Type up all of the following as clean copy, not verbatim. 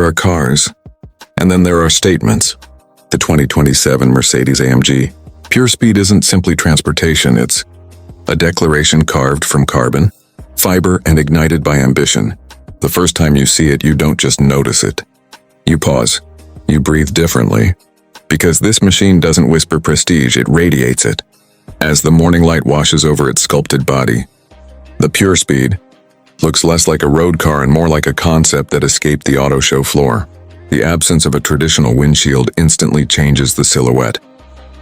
are cars, and then there are statements. The 2027 Mercedes-AMG PureSpeed isn't simply transportation, it's a declaration carved from carbon, fiber, and ignited by ambition. The first time you see it, you don't just notice it. You pause. You breathe differently. Because this machine doesn't whisper prestige, it radiates it. As the morning light washes over its sculpted body, the PureSpeed looks less like a road car and more like a concept that escaped the auto show floor. The absence of a traditional windshield instantly changes the silhouette,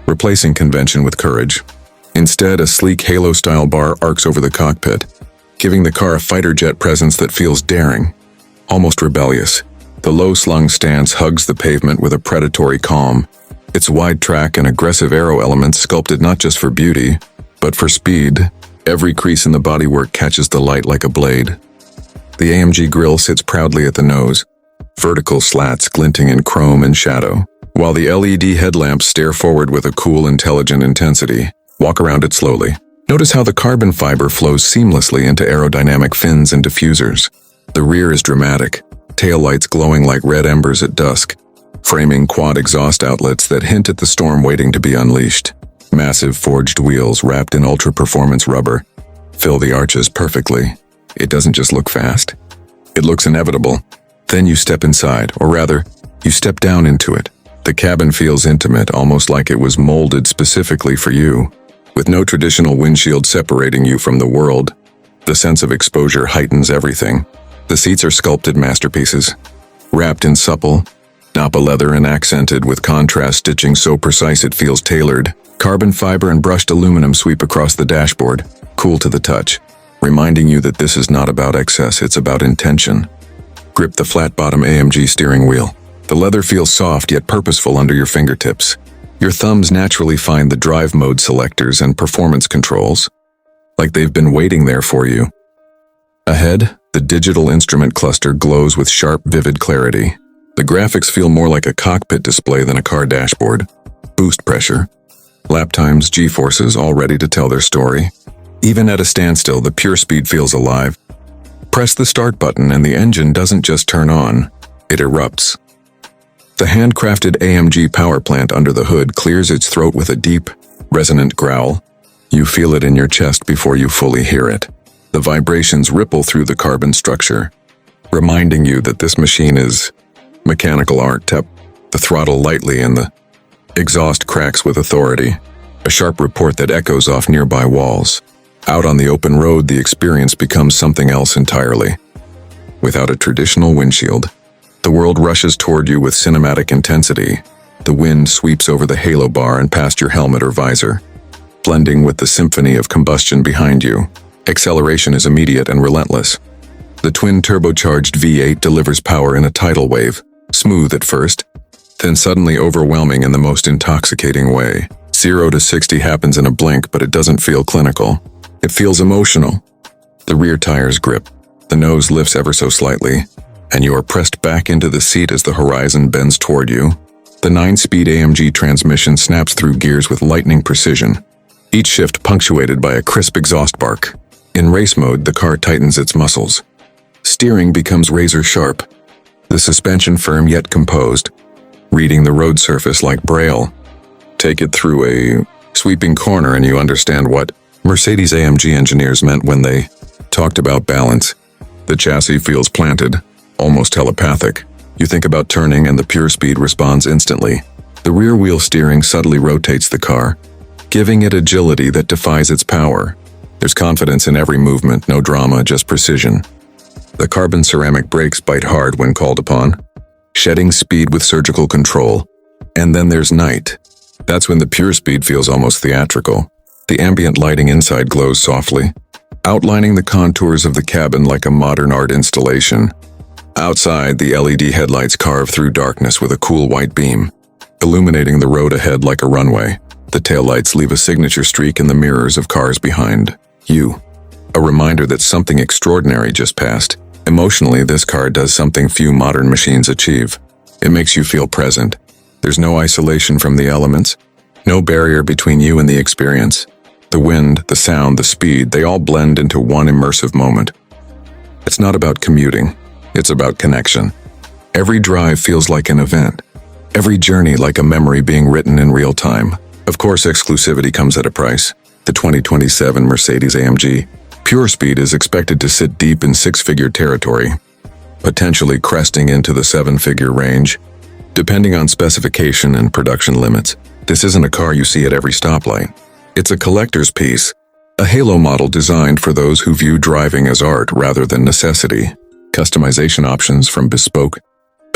replacing convention with courage. Instead, a sleek halo-style bar arcs over the cockpit, giving the car a fighter jet presence that feels daring, almost rebellious. The low-slung stance hugs the pavement with a predatory calm, its wide track and aggressive aero elements sculpted not just for beauty, but for speed. Every crease in the bodywork catches the light like a blade. The AMG grille sits proudly at the nose, vertical slats glinting in chrome and shadow, while the LED headlamps stare forward with a cool, intelligent intensity. Walk around it slowly. Notice how the carbon fiber flows seamlessly into aerodynamic fins and diffusers. The rear is dramatic, taillights glowing like red embers at dusk, framing quad exhaust outlets that hint at the storm waiting to be unleashed. Massive forged wheels wrapped in ultra-performance rubber fill the arches perfectly. It doesn't just look fast. It looks inevitable. Then you step inside, or rather, you step down into it. The cabin feels intimate, almost like it was molded specifically for you. With no traditional windshield separating you from the world, the sense of exposure heightens everything. The seats are sculpted masterpieces, wrapped in supple, Nappa leather and accented with contrast stitching so precise it feels tailored. Carbon fiber and brushed aluminum sweep across the dashboard, cool to the touch, reminding you that this is not about excess, it's about intention. Grip the flat-bottom AMG steering wheel. The leather feels soft yet purposeful under your fingertips. Your thumbs naturally find the drive mode selectors and performance controls, like they've been waiting there for you. Ahead, the digital instrument cluster glows with sharp, vivid clarity. The graphics feel more like a cockpit display than a car dashboard. Boost pressure, lap times, G-forces, all ready to tell their story. Even at a standstill, the PureSpeed feels alive. Press the start button and the engine doesn't just turn on, it erupts. The handcrafted AMG power plant under the hood clears its throat with a deep, resonant growl. You feel it in your chest before you fully hear it. The vibrations ripple through the carbon structure, reminding you that this machine is mechanical art. Tap the throttle lightly and the exhaust cracks with authority, a sharp report that echoes off nearby walls. Out on the open road, the experience becomes something else entirely. Without a traditional windshield, the world rushes toward you with cinematic intensity. The wind sweeps over the halo bar and past your helmet or visor, blending with the symphony of combustion behind you. Acceleration is immediate and relentless. The twin-turbocharged V8 delivers power in a tidal wave, smooth at first, then suddenly overwhelming in the most intoxicating way. 0 to 60 happens in a blink, but it doesn't feel clinical. It feels emotional. The rear tires grip, the nose lifts ever so slightly, and you are pressed back into the seat as the horizon bends toward you. The 9-speed AMG transmission snaps through gears with lightning precision, each shift punctuated by a crisp exhaust bark. In race mode, the car tightens its muscles. Steering becomes razor sharp, the suspension firm yet composed, reading the road surface like Braille. Take it through a sweeping corner and you understand what Mercedes-AMG engineers meant when they talked about balance. The chassis feels planted, almost telepathic. You think about turning and the PureSpeed responds instantly. The rear wheel steering subtly rotates the car, giving it agility that defies its power. There's confidence in every movement, no drama, just precision. The carbon ceramic brakes bite hard when called upon, shedding speed with surgical control. And then there's night. That's when the PureSpeed feels almost theatrical. The ambient lighting inside glows softly, outlining the contours of the cabin like a modern art installation. Outside, the LED headlights carve through darkness with a cool white beam, illuminating the road ahead like a runway. The taillights leave a signature streak in the mirrors of cars behind you, a reminder that something extraordinary just passed. Emotionally, this car does something few modern machines achieve. It makes you feel present. There's no isolation from the elements, no barrier between you and the experience. The wind, the sound, the speed, they all blend into one immersive moment. It's not about commuting, it's about connection. Every drive feels like an event. Every journey like a memory being written in real time. Of course, exclusivity comes at a price. The 2027 Mercedes-AMG PureSpeed is expected to sit deep in six-figure territory, potentially cresting into the seven-figure range, depending on specification and production limits. This isn't a car you see at every stoplight. It's a collector's piece, a halo model designed for those who view driving as art rather than necessity. Customization options from bespoke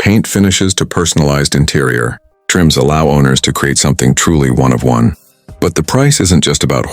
paint finishes to personalized interior trims allow owners to create something truly one of one. But the price isn't just about